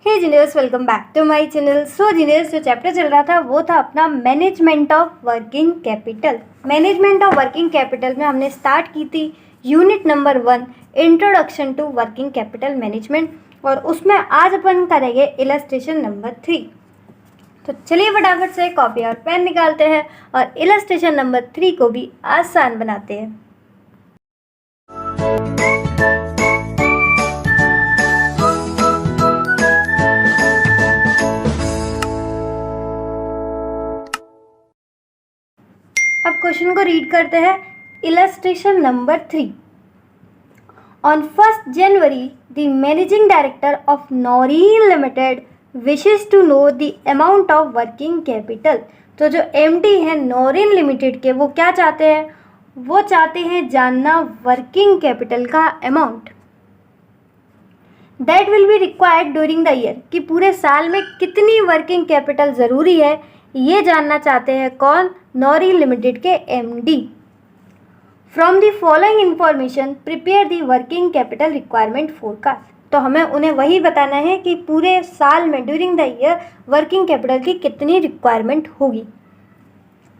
Hey geniuses, welcome back to my channel. So geniuses, जो chapter चल रहा था वो था अपना management of working capital. Management of working capital में हमने स्टार्ट की थी unit number 1, introduction to working capital management, और उसमें आज अपन करेंगे इलस्ट्रेशन नंबर 3। तो चलिए फटाफट से कॉपी और पेन निकालते हैं और इलस्ट्रेशन नंबर 3 को भी आसान बनाते हैं। अब क्वेश्चन को रीड करते हैं। Illustration number 3। On 1st January, the managing director of Noreen Limited wishes to know the amount of working capital। तो जो MD है नॉरिन लिमिटेड के, वो क्या चाहते हैं? वो चाहते हैं जानना वर्किंग कैपिटल का amount. That will be required during the year, कि पूरे साल में कितनी वर्किंग कैपिटल ज़रूरी है, ये जानना चाहते हैं कौन? नॉरिन लिमिटेड के MD। From the following information prepare the working capital requirement forecast. तो हमें उन्हें वही बताना है कि पूरे साल में during the year working capital की कितनी रिक्वायरमेंट होगी।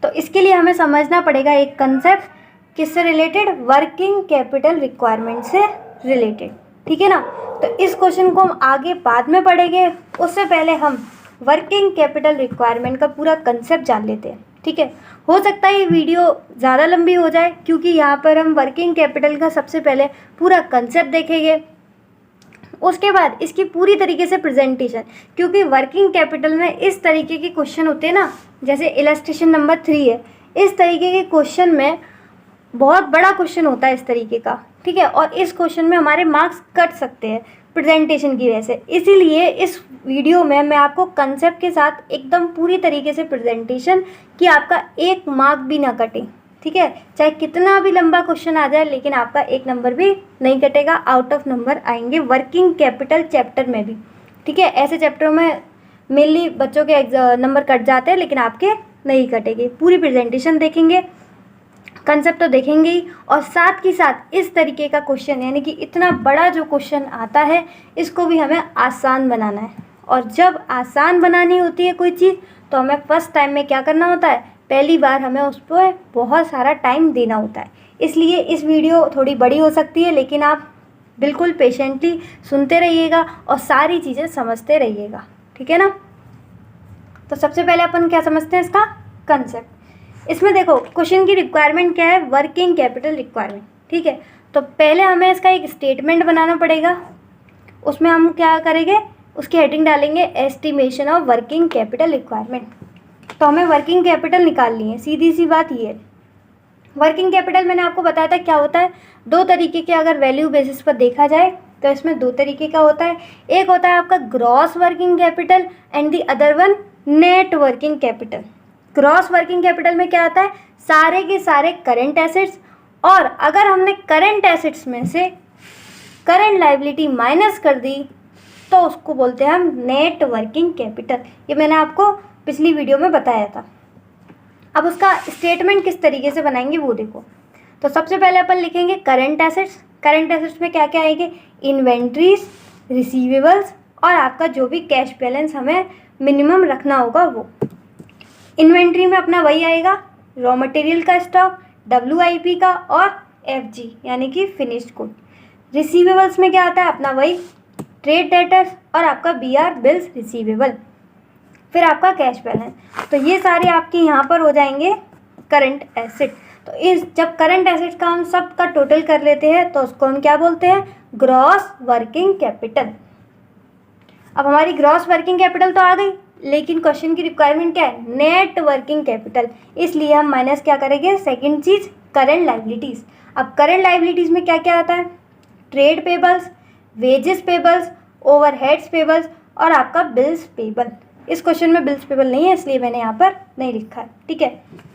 तो इसके लिए हमें समझना पड़ेगा एक कंसेप्ट, किससे रिलेटेड? वर्किंग कैपिटल रिक्वायरमेंट से रिलेटेड, ठीक है ना। तो इस क्वेश्चन को हम आगे बाद में पढ़ेंगे, उससे पहले हम वर्किंग कैपिटल रिक्वायरमेंट का पूरा कंसेप्ट जान लेते हैं, ठीक है। हो सकता है ये वीडियो ज़्यादा लंबी हो जाए, क्योंकि यहाँ पर हम वर्किंग कैपिटल का सबसे पहले पूरा कंसेप्ट देखेंगे, उसके बाद इसकी पूरी तरीके से प्रेजेंटेशन, क्योंकि वर्किंग कैपिटल में इस तरीके के क्वेश्चन होते हैं ना, जैसे इलस्ट्रेशन नंबर 3 है, इस तरीके के क्वेश्चन में बहुत बड़ा क्वेश्चन होता है इस तरीके का, ठीक है। और इस क्वेश्चन में हमारे मार्क्स कट सकते हैं प्रेजेंटेशन की वजह से। इसीलिए इस वीडियो में मैं आपको कंसेप्ट के साथ एकदम पूरी तरीके से प्रेजेंटेशन, कि आपका एक मार्क भी ना कटे, ठीक है। चाहे कितना भी लंबा क्वेश्चन आ जाए, लेकिन आपका एक नंबर भी नहीं कटेगा, आउट ऑफ नंबर आएंगे वर्किंग कैपिटल चैप्टर में भी, ठीक है। ऐसे चैप्टरों में मेनली बच्चों के नंबर कट जाते हैं, लेकिन आपके नहीं कटेंगे। पूरी प्रेजेंटेशन देखेंगे, कंसेप्ट तो देखेंगे ही, और साथ ही साथ इस तरीके का क्वेश्चन, यानी कि इतना बड़ा जो क्वेश्चन आता है, इसको भी हमें आसान बनाना है। और जब आसान बनानी होती है कोई चीज़, तो हमें फर्स्ट टाइम में क्या करना होता है? पहली बार हमें उस पर बहुत सारा टाइम देना होता है। इसलिए इस वीडियो थोड़ी बड़ी हो सकती है, लेकिन आप बिल्कुल पेशेंटली सुनते रहिएगा और सारी चीज़ें समझते रहिएगा, ठीक है ना। तो सबसे पहले अपन क्या समझते हैं? इसका कंसेप्ट। इसमें देखो क्वेश्चन की रिक्वायरमेंट क्या है? वर्किंग कैपिटल रिक्वायरमेंट, ठीक है। तो पहले हमें इसका एक स्टेटमेंट बनाना पड़ेगा। उसमें हम क्या करेंगे? उसकी हेडिंग डालेंगे estimation of working capital requirement. तो हमें वर्किंग कैपिटल निकालनी है, सीधी सी बात ये है। वर्किंग कैपिटल मैंने आपको बताया था क्या होता है। दो तरीके के अगर वैल्यू बेसिस पर देखा जाए तो इसमें दो तरीके का होता है। एक होता है आपका gross working capital and the other one net working capital. Gross working capital में क्या आता है? सारे के सारे करंट एसेट्स, और अगर हमने करंट एसेट्स में से करंट लायबिलिटी माइनस कर दी तो उसको बोलते हैं हम नेट वर्किंग कैपिटल। ये मैंने आपको पिछली वीडियो में बताया था। अब उसका स्टेटमेंट किस तरीके से बनाएंगे वो देखो। तो सबसे पहले अपन लिखेंगे करंट एसेट्स। करंट एसेट्स में क्या क्या आएंगे? इन्वेंट्रीज, रिसीवेबल्स, और आपका जो भी कैश बैलेंस हमें मिनिमम रखना होगा वो। इन्वेंट्री में अपना वही आएगा, रॉ मटेरियल का स्टॉक, WIP का, और FG यानी कि फिनिश्ड गुड। रिसीवेबल्स में क्या आता है? अपना वही ट्रेड डेटर्स और आपका BR बिल्स रिसीवेबल, फिर आपका कैश बैलेंस। तो ये सारे आपके यहाँ पर हो जाएंगे करंट एसेट। तो इस जब करंट एसेट्स का हम सब का टोटल कर लेते हैं तो उसको हम क्या बोलते हैं? Gross working capital. अब हमारी ग्रॉस वर्किंग कैपिटल तो आ गई, लेकिन क्वेश्चन की रिक्वायरमेंट क्या है? Net working capital. इसलिए हम माइनस क्या करेंगे? सेकंड चीज़, करंट लायबिलिटीज़। अब करंट लायबिलिटीज़ में क्या क्या आता है? Trade payables, wages payables, overheads payables, और आपका बिल्स पेबल। इस क्वेश्चन में बिल्स पेबल नहीं है, इसलिए मैंने यहाँ पर नहीं लिखा है, ठीक है।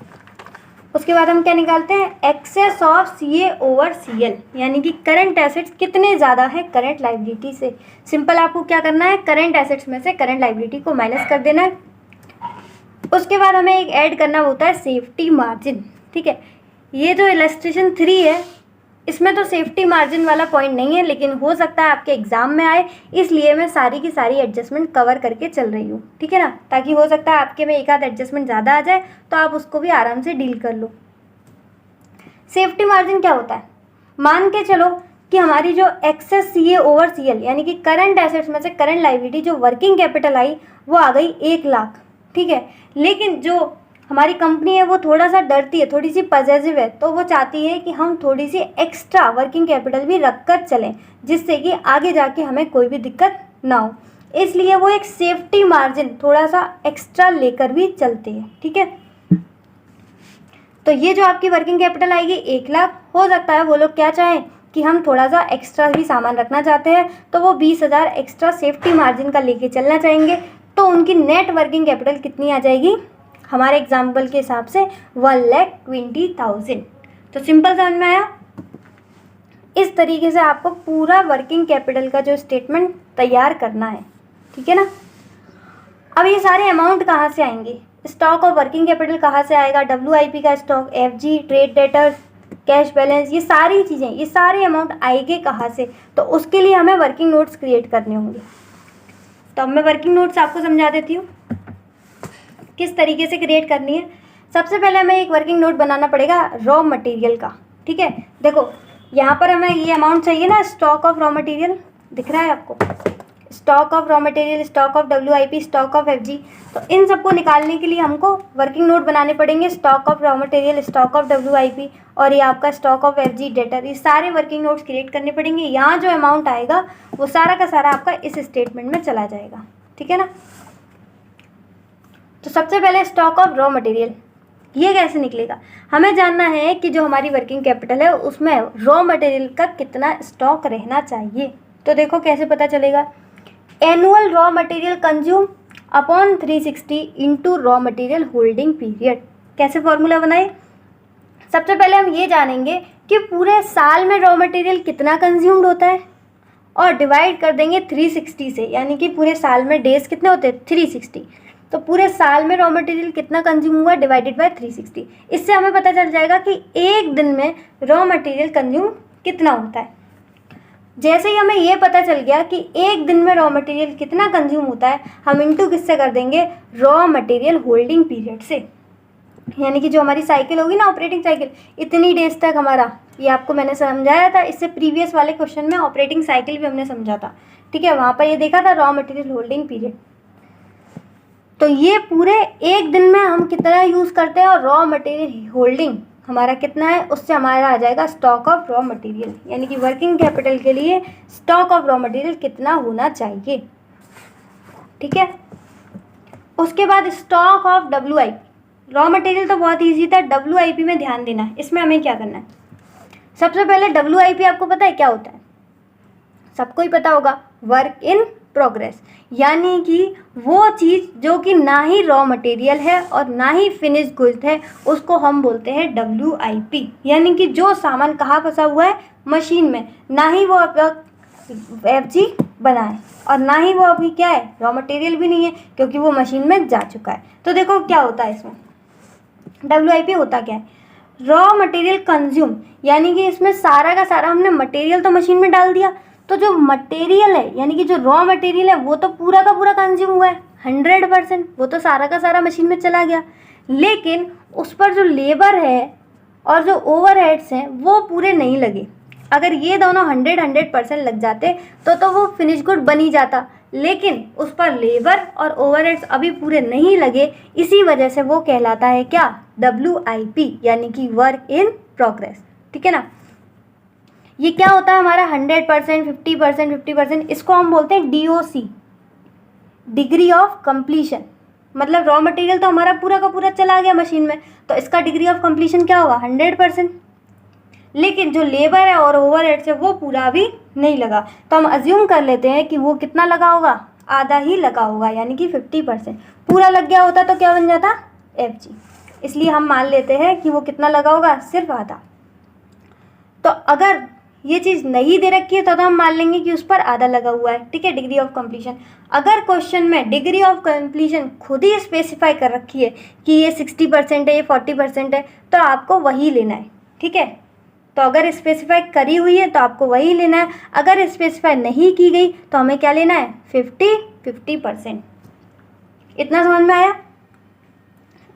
उसके बाद हम क्या निकालते हैं? Excess of CA over CL, यानी कि करंट एसेट्स कितने ज़्यादा है करंट लायबिलिटी से। सिंपल आपको क्या करना है? करंट एसेट्स में से करंट लायबिलिटी को माइनस कर देना है। उसके बाद हमें एक ऐड करना होता है सेफ्टी मार्जिन, ठीक है। ये जो इलस्ट्रेशन 3 है, इसमें तो सेफ्टी मार्जिन वाला पॉइंट नहीं है, लेकिन हो सकता है आपके एग्जाम में आए, इसलिए मैं सारी की सारी एडजस्टमेंट कवर करके चल रही हूँ, ठीक है ना, ताकि हो सकता है आपके में एक आध एडजस्टमेंट ज़्यादा आ जाए तो आप उसको भी आराम से डील कर लो। सेफ्टी मार्जिन क्या होता है? मान के चलो कि हमारी जो एक्सेस CA ओवर CL यानी कि करंट एसेट्स में से करंट लायबिलिटी जो वर्किंग कैपिटल आई वो आ गई 1 लाख, ठीक है, लेकिन जो हमारी कंपनी है वो थोड़ा सा डरती है, थोड़ी सी पॉजिटिव है, तो वो चाहती है कि हम थोड़ी सी एक्स्ट्रा वर्किंग कैपिटल भी रख कर चलें, जिससे कि आगे जाके हमें कोई भी दिक्कत ना हो, इसलिए वो एक सेफ्टी मार्जिन थोड़ा सा एक्स्ट्रा लेकर भी चलते हैं, ठीक है। तो ये जो आपकी वर्किंग कैपिटल आएगी 1 लाख, हो सकता है वो लोग क्या चाहें कि हम थोड़ा सा एक्स्ट्रा भी सामान रखना चाहते हैं, तो वो 20,000 एक्स्ट्रा सेफ्टी मार्जिन का लेके चलना चाहेंगे, तो उनकी नेट वर्किंग कैपिटल कितनी आ जाएगी? हमारे एग्जाम्पल के हिसाब से 1,20,000। तो सिंपल समझ में आया? इस तरीके से आपको पूरा वर्किंग कैपिटल का जो स्टेटमेंट तैयार करना है, ठीक है ना। अब ये सारे अमाउंट कहाँ से आएंगे? स्टॉक ऑफ वर्किंग कैपिटल कहाँ से आएगा? WIP का stock, FG, trade debtors, cash balance, ये सारी चीज़ें, ये सारे अमाउंट आएंगे कहाँ से? तो उसके लिए हमें वर्किंग नोट्स क्रिएट करने होंगे। तो अब मैं वर्किंग नोट्स आपको समझा देती हूँ किस तरीके से क्रिएट करनी है। सबसे पहले हमें एक वर्किंग नोट बनाना पड़ेगा रॉ मटेरियल का, ठीक है। देखो यहाँ पर हमें ये अमाउंट चाहिए ना, स्टॉक ऑफ रॉ मटेरियल दिख रहा है आपको, stock of raw material, stock of WIP, stock of FG। तो इन सबको निकालने के लिए हमको वर्किंग नोट बनाने पड़ेंगे, stock of raw material, stock of WIP और ये आपका स्टॉक ऑफ FG डेटर, ये सारे वर्किंग नोट्स क्रिएट करने पड़ेंगे। यहाँ जो अमाउंट आएगा वो सारा का सारा आपका इस स्टेटमेंट में चला जाएगा, ठीक है ना। तो सबसे पहले स्टॉक ऑफ रॉ मटेरियल, ये कैसे निकलेगा? हमें जानना है कि जो हमारी वर्किंग कैपिटल है उसमें रॉ मटेरियल का कितना स्टॉक रहना चाहिए। तो देखो कैसे पता चलेगा, annual raw material consume upon 360 into raw material holding period. कैसे फॉर्मूला बनाए? सबसे पहले हम ये जानेंगे कि पूरे साल में रॉ मटेरियल कितना कंज्यूम्ड होता है और डिवाइड कर देंगे 360 से, यानी कि पूरे साल में डेज कितने होते हैं? 360। तो पूरे साल में रॉ मटेरियल कितना कंज्यूम हुआ डिवाइडेड बाय 360। इससे हमें पता चल जाएगा कि एक दिन में रॉ मटेरियल कंज्यूम कितना होता है। जैसे ही हमें ये पता चल गया कि एक दिन में रॉ मटेरियल कितना कंज्यूम होता है, हम इनटू किससे कर देंगे? रॉ मटेरियल होल्डिंग पीरियड से, यानी कि जो हमारी साइकिल होगी ना, ऑपरेटिंग साइकिल, इतनी डेज तक हमारा, ये आपको मैंने समझाया था इससे प्रीवियस वाले क्वेश्चन में, ऑपरेटिंग साइकिल भी हमने समझा था, ठीक है। वहाँ पर ये देखा था रॉ मटेरियल होल्डिंग पीरियड। तो ये पूरे एक दिन में हम कितना यूज़ करते हैं और रॉ मटेरियल होल्डिंग हमारा कितना है, उससे हमारा आ जाएगा स्टॉक ऑफ रॉ मटेरियल, यानी कि वर्किंग कैपिटल के लिए स्टॉक ऑफ रॉ मटेरियल कितना होना चाहिए, ठीक है। उसके बाद stock of WIP, raw material तो बहुत ईजी था, WIP में ध्यान देना है। इसमें हमें क्या करना है? सबसे पहले WIP आपको पता है क्या होता है? सबको ही पता होगा, वर्क इन प्रोग्रेस, यानी कि वो चीज़ जो कि ना ही रॉ मटेरियल है और ना ही फिनिश गुड्स है, उसको हम बोलते हैं WIP, यानी कि जो सामान कहाँ फंसा हुआ है? मशीन में, ना ही वो आपका FG बना है और ना ही वो अभी क्या है? रॉ मटेरियल भी नहीं है, क्योंकि वो मशीन में जा चुका है। तो देखो क्या होता है इसमें, WIP होता क्या है? रॉ मटेरियल कंज्यूम, यानी कि इसमें सारा का सारा हमने मटेरियल तो मशीन में डाल दिया, तो जो मटेरियल है यानी कि जो रॉ मटेरियल है वो तो पूरा का पूरा कंज्यूम हुआ है 100%, वो तो सारा का सारा मशीन में चला गया, लेकिन उस पर जो लेबर है और जो ओवरहेड्स हैं वो पूरे नहीं लगे। अगर ये दोनों 100% लग जाते तो वो फिनिश गुड बन ही जाता, लेकिन उस पर लेबर और ओवरहेड्स अभी पूरे नहीं लगे, इसी वजह से वो कहलाता है क्या? WIP, यानी कि वर्क इन प्रोग्रेस, ठीक है ना। ये क्या होता है हमारा? 100%, 50%, इसको हम बोलते हैं DOC, डिग्री ऑफ कंप्लीशन। मतलब रॉ मटेरियल तो हमारा पूरा का पूरा चला गया मशीन में, तो इसका डिग्री ऑफ कंप्लीशन क्या होगा? 100%, लेकिन जो लेबर है और ओवरहेड्स है वो पूरा भी नहीं लगा, तो हम अज्यूम कर लेते हैं कि वो कितना लगा होगा? आधा ही लगा होगा, यानी कि 50%। पूरा लग गया होता तो क्या बन जाता? FG, इसलिए हम मान लेते हैं कि वो कितना लगा होगा? सिर्फ आधा। तो अगर ये चीज़ नहीं दे रखी है तो हम मान लेंगे कि उस पर आधा लगा हुआ है, ठीक है, डिग्री ऑफ कंप्लीशन। अगर क्वेश्चन में डिग्री ऑफ कंप्लीशन खुद ही स्पेसिफाई कर रखी है कि ये 60% है, ये 40% है, तो आपको वही लेना है, ठीक है। तो अगर स्पेसिफाई करी हुई है तो आपको वही लेना है, अगर स्पेसिफाई नहीं की गई तो हमें क्या लेना है 50-50%। इतना समझ में आया?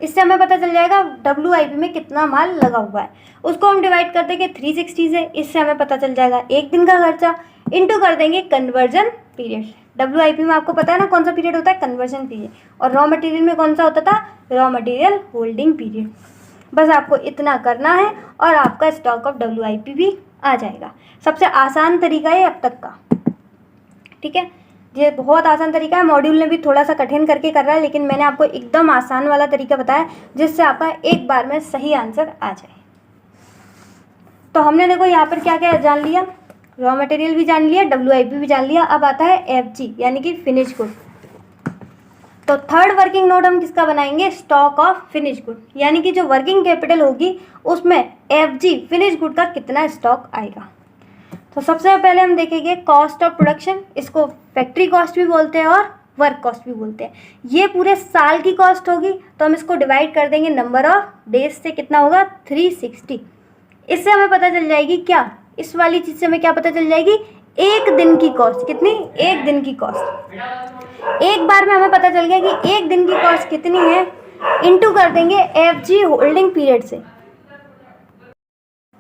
इससे हमें पता चल जाएगा WIP में कितना माल लगा हुआ है। उसको हम डिवाइड कर देंगे 360 से, इससे हमें पता चल जाएगा एक दिन का खर्चा, इंटू कर देंगे कन्वर्जन पीरियड। WIP में आपको पता है ना कौन सा पीरियड होता है, कन्वर्जन पीरियड, और रॉ मटेरियल में कौन सा होता था, रॉ मटेरियल होल्डिंग पीरियड। बस आपको इतना करना है और आपका स्टॉक ऑफ WIP भी आ जाएगा। सबसे आसान तरीका है अब तक का, ठीक है, ये बहुत आसान तरीका है। मॉड्यूल ने भी थोड़ा सा कठिन करके कर रहा है, लेकिन मैंने आपको एकदम आसान वाला तरीका बताया जिससे आपका एक बार में सही आंसर आ जाए। तो हमने देखो यहाँ पर क्या क्या जान लिया, रॉ मटेरियल भी जान लिया, WIP भी जान लिया। अब आता है FG यानी कि फिनिश गुड। तो थर्ड वर्किंग नोट हम किसका बनाएंगे, स्टॉक ऑफ फिनिश गुड, यानी कि जो वर्किंग कैपिटल होगी उसमें FG फिनिश गुड का कितना स्टॉक आएगा। तो सबसे पहले हम देखेंगे कॉस्ट ऑफ प्रोडक्शन, इसको फैक्ट्री कॉस्ट भी बोलते हैं और वर्क कॉस्ट भी बोलते हैं। ये पूरे साल की कॉस्ट होगी, तो हम इसको डिवाइड कर देंगे नंबर ऑफ डेज से, कितना होगा 360। इससे हमें पता चल जाएगी क्या, इस वाली चीज़ से हमें क्या पता चल जाएगी, एक दिन की कॉस्ट कितनी, एक दिन की कॉस्ट। एक बार में हमें पता चल गया कि एक दिन की कॉस्ट कितनी है, इंटू कर देंगे FG होल्डिंग पीरियड से।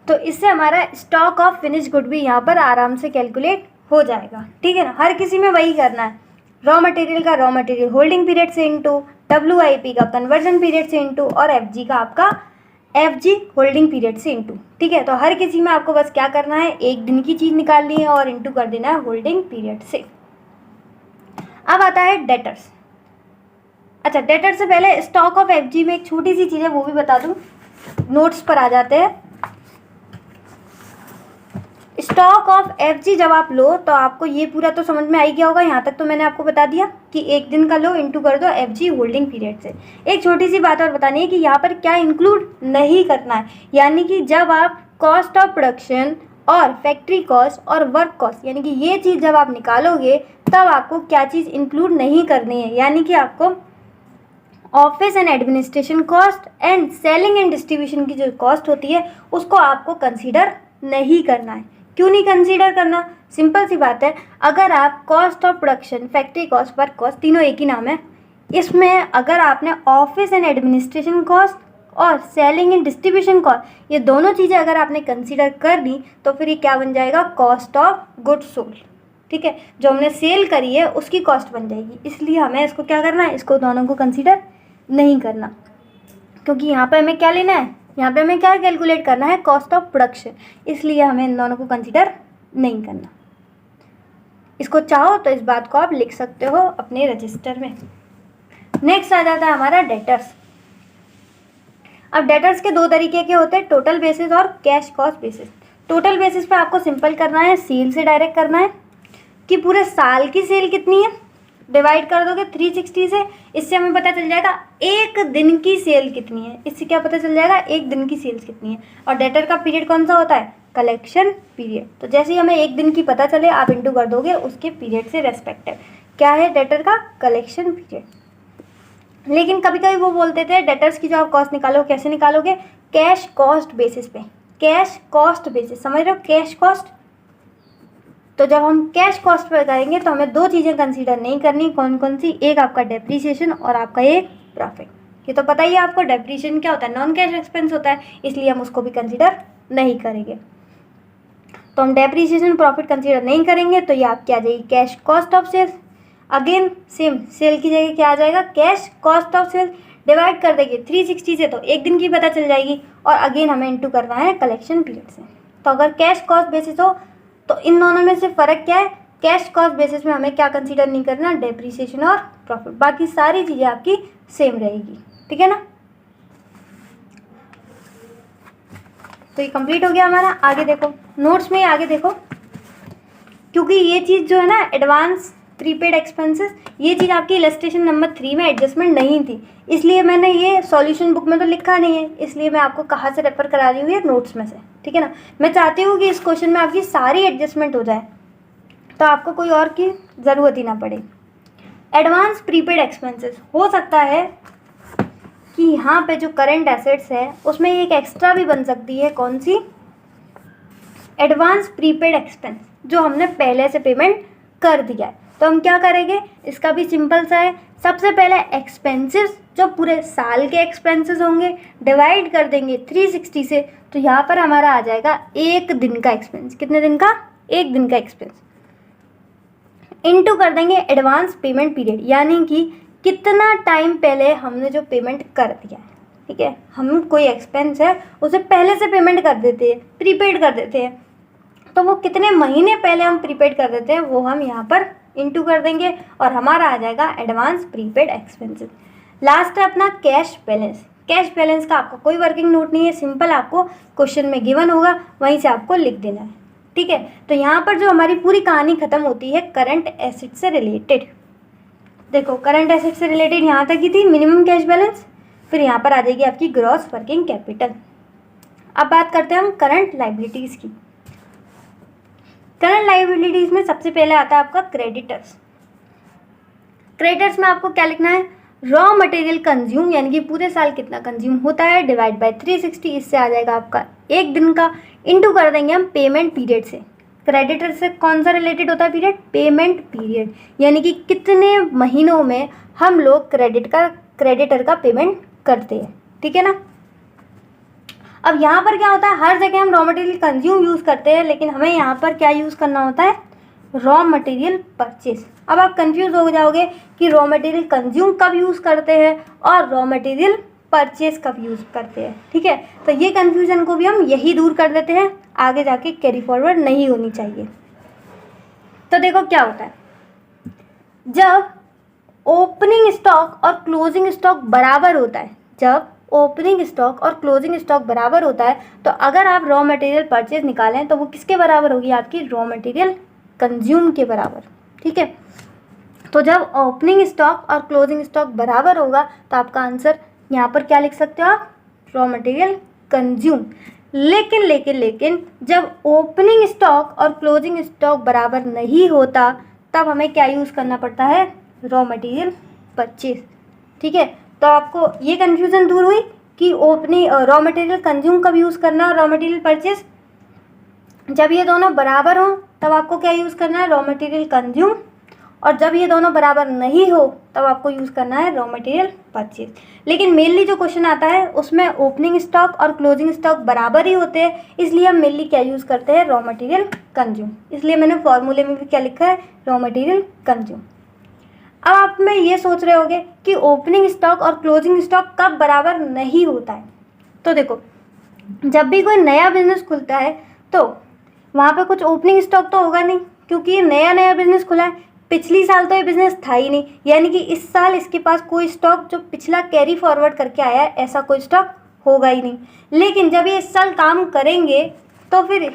तो इससे हमारा स्टॉक ऑफ फिनिश गुड भी यहाँ पर आराम से कैलकुलेट हो जाएगा, ठीक है ना। हर किसी में वही करना है, रॉ मटेरियल का रॉ मटेरियल होल्डिंग पीरियड से इंटू, WIP का कन्वर्जन पीरियड से इंटू, और FG का आपका FG होल्डिंग पीरियड से इंटू, ठीक है। तो हर किसी में आपको बस क्या करना है, एक दिन की चीज़ निकालनी है और इंटू कर देना है होल्डिंग पीरियड से। अब आता है डेटर्स। अच्छा, डेटर से पहले स्टॉक ऑफ FG में एक छोटी सी चीज़ है वो भी बता दूँ, नोट्स पर आ जाते हैं। स्टॉक ऑफ FG जब आप लो तो आपको ये पूरा तो समझ में आ ही गया होगा, यहाँ तक तो मैंने आपको बता दिया कि एक दिन का लो इंटू कर दो FG होल्डिंग पीरियड से। एक छोटी सी बात और बतानी है कि यहाँ पर क्या इंक्लूड नहीं करना है, यानी कि जब आप कॉस्ट ऑफ प्रोडक्शन और फैक्ट्री कॉस्ट और वर्क कॉस्ट यानी कि ये चीज़ जब आप निकालोगे तब आपको क्या चीज़ इंक्लूड नहीं करनी है, यानी कि आपको office and administration cost and selling and distribution की जो कॉस्ट होती है उसको आपको कंसीडर नहीं करना है। क्यों नहीं कंसीडर करना, सिंपल सी बात है, अगर आप cost of production, factory cost, work cost, तीनों एक ही नाम है, इसमें अगर आपने ऑफिस एंड एडमिनिस्ट्रेशन कॉस्ट और सेलिंग एंड डिस्ट्रीब्यूशन कॉस्ट ये दोनों चीज़ें अगर आपने कंसीडर कर दी तो फिर ये क्या बन जाएगा, कॉस्ट ऑफ गुड्स सोल्ड, ठीक है। जो हमने सेल करी है उसकी कॉस्ट बन जाएगी, इसलिए हमें इसको क्या करना है, इसको दोनों को कंसीडर नहीं करना, क्योंकि यहाँ पे हमें क्या लेना है, यहाँ पे हमें क्या कैलकुलेट करना है, कॉस्ट ऑफ प्रोडक्शन, इसलिए हमें इन दोनों को कंसीडर नहीं करना। इसको चाहो तो इस बात को आप लिख सकते हो अपने रजिस्टर में। नेक्स्ट आ जाता है हमारा डेटर्स। अब डेटर्स के दो तरीके के होते हैं, टोटल बेसिस और cash cost basis. Total basis पे आपको सिंपल करना है, सेल से डायरेक्ट करना है कि पूरे साल की सेल कितनी है, डिवाइड कर दोगे 360 से, इससे हमें पता चल जाएगा एक दिन की सेल कितनी है, इससे क्या पता चल जाएगा एक दिन की सेल्स कितनी है। और डेटर का पीरियड कौन सा होता है, कलेक्शन पीरियड। तो जैसे ही हमें एक दिन की पता चले आप इंटू कर दोगे उसके पीरियड से रेस्पेक्टिव, क्या है डेटर का, कलेक्शन पीरियड। लेकिन कभी कभी वो बोलते थे डेटर्स की जो आप कॉस्ट निकालो कैसे निकालोगे, कैश कॉस्ट बेसिस पे, कैश कॉस्ट बेसिस, समझ रहे हो, कैश कॉस्ट। तो जब हम कैश कॉस्ट पर करेंगे तो हमें दो चीज़ें कंसीडर नहीं करनी, कौन कौन सी, एक आपका डेप्रीसिएशन और आपका एक प्रॉफिट। ये तो पता ही है आपको, डेप्रीसिएशन क्या होता है, नॉन कैश एक्सपेंस होता है, इसलिए हम उसको भी कंसीडर नहीं करेंगे। तो हम डेप्रीसिएशन प्रॉफिट कंसीडर नहीं करेंगे, तो ये आपकी आ जाएगी cash cost of sales. Again same, sale की जगह क्या आ जाएगा, cash cost of sales, divide कर देंगे 360 से तो एक दिन की पता चल जाएगी, और अगेन हमें इंटू करना है कलेक्शन पीरियड से। तो अगर कैश कॉस्ट बेसिस हो तो इन दोनों में से फ़र्क क्या है, कैश कॉस्ट बेसिस में हमें क्या कंसीडर नहीं करना, डेप्रीसिएशन और प्रॉफिट, बाकी सारी चीज़ें आपकी सेम रहेगी, ठीक है ना। तो ये कंप्लीट हो गया हमारा। आगे देखो नोट्स में, आगे देखो, क्योंकि ये चीज़ जो है ना एडवांस प्रीपेड एक्सपेंसेस, ये चीज़ आपकी इलस्ट्रेशन नंबर 3 में एडजस्टमेंट नहीं थी, इसलिए मैंने ये सॉल्यूशन बुक में तो लिखा नहीं है, इसलिए मैं आपको कहाँ से रेफर करा रही हूँ, ये नोट्स में से, ठीक है ना। मैं चाहती हूँ कि इस क्वेश्चन में आपकी सारी एडजस्टमेंट हो जाए, तो आपको कोई और की ज़रूरत ही ना पड़े। एडवांस प्रीपेड एक्सपेंसेस, हो सकता है कि यहाँ पे जो करंट एसेट्स है उसमें एक एक्स्ट्रा भी बन सकती है, कौन सी, एडवांस प्रीपेड एक्सपेंस, जो हमने पहले से पेमेंट कर दिया है। तो हम क्या करेंगे, इसका भी सिंपल सा है। सबसे पहले एक्सपेंसेस, जो पूरे साल के एक्सपेंसेस होंगे, डिवाइड कर देंगे 360 से। तो यहाँ पर हमारा आ जाएगा एक दिन का एक्सपेंस। कितने दिन का? एक दिन का एक्सपेंस। इनटू कर देंगे एडवांस पेमेंट पीरियड, यानी कि कितना टाइम पहले हमने जो पेमेंट कर दिया है। ठीक है, हम कोई एक्सपेंस है उसे पहले से पेमेंट कर देते हैं, प्रीपेड कर देते हैं, तो वो कितने महीने पहले हम प्रीपेड कर देते हैं वो हम यहाँ पर इनटू कर देंगे और हमारा आ जाएगा एडवांस प्रीपेड एक्सपेंसेस। लास्ट है अपना कैश बैलेंस। कैश बैलेंस का आपका कोई वर्किंग नोट नहीं है, सिंपल आपको क्वेश्चन में गिवन होगा, वहीं से आपको लिख देना है। ठीक है, तो यहाँ पर जो हमारी पूरी कहानी खत्म होती है करंट एसेट से रिलेटेड। देखो, करंट एसेट से रिलेटेड यहाँ तक ही थी, मिनिमम कैश बैलेंस, फिर यहाँ पर आ जाएगी आपकी ग्रॉस वर्किंग कैपिटल। अब बात करते हैं हम करंट लाइबिलिटीज़ की। करंट लाइबिलिटीज़ में सबसे पहले आता है आपका क्रेडिटर्स। क्रेडिटर्स में आपको क्या लिखना है, रॉ मटेरियल कंज्यूम, यानी कि पूरे साल कितना कंज्यूम होता है, डिवाइड बाय 360, इससे आ जाएगा आपका एक दिन का, इनटू कर देंगे हम पेमेंट पीरियड से। क्रेडिटर से कौन सा रिलेटेड होता है पीरियड? पेमेंट पीरियड, यानी कि कितने महीनों में हम लोग क्रेडिटर का पेमेंट करते हैं। ठीक है ना। अब यहाँ पर क्या होता है, हर जगह हम रॉ मटेरियल कंज्यूम यूज़ करते हैं, लेकिन हमें यहाँ पर क्या यूज़ करना होता है, रॉ मटेरियल परचेज। अब आप कंफ्यूज हो जाओगे कि रॉ मटेरियल कंज्यूम कब यूज़ करते हैं और रॉ मटेरियल परचेज कब यूज़ करते हैं। ठीक है, तो ये कन्फ्यूजन को भी हम यही दूर कर देते हैं, आगे जाके कैरी फॉरवर्ड नहीं होनी चाहिए। तो देखो क्या होता है, जब ओपनिंग स्टॉक और क्लोजिंग स्टॉक बराबर होता है, जब ओपनिंग स्टॉक और क्लोजिंग स्टॉक बराबर होता है, तो अगर आप रॉ मटेरियल परचेज निकालें तो वो किसके बराबर होगी, आपकी रॉ मटेरियल कंज्यूम के बराबर। ठीक है, तो जब ओपनिंग स्टॉक और क्लोजिंग स्टॉक बराबर होगा तो आपका आंसर यहाँ पर क्या लिख सकते हो आप, रॉ मटेरियल कंज्यूम। लेकिन जब ओपनिंग स्टॉक और क्लोजिंग स्टॉक बराबर नहीं होता तब हमें क्या यूज़ करना पड़ता है, रॉ मटेरियल परचेज। ठीक है, तो आपको ये कन्फ्यूज़न दूर हुई कि ओपनिंग रॉ मटेरियल कंज्यूम कब यूज़ करना है, रॉ मटेरियल परचेज जब ये दोनों बराबर हों तब आपको क्या यूज़ करना है, रॉ मटेरियल कंज्यूम, और जब ये दोनों बराबर नहीं हो तब आपको यूज़ करना है रॉ मटेरियल परचेज। लेकिन मेनली जो क्वेश्चन आता है उसमें ओपनिंग स्टॉक और क्लोजिंग स्टॉक बराबर ही होते हैं, इसलिए हम मेनली क्या यूज़ करते हैं, रॉ मटेरियल कंज्यूम। इसलिए मैंने फॉर्मूले में भी क्या लिखा है, रॉ मटेरियल कंज्यूम। अब आप में ये सोच रहे होंगे कि ओपनिंग स्टॉक और क्लोजिंग स्टॉक कब बराबर नहीं होता है। तो देखो, जब भी कोई नया बिजनेस खुलता है तो वहाँ पे कुछ ओपनिंग स्टॉक तो होगा नहीं, क्योंकि ये नया बिजनेस खुला है, पिछली साल तो ये बिज़नेस था ही नहीं, यानी कि इस साल इसके पास कोई स्टॉक जो पिछला कैरी फॉरवर्ड करके आया है ऐसा कोई स्टॉक होगा ही नहीं। लेकिन जब ये इस साल काम करेंगे तो फिर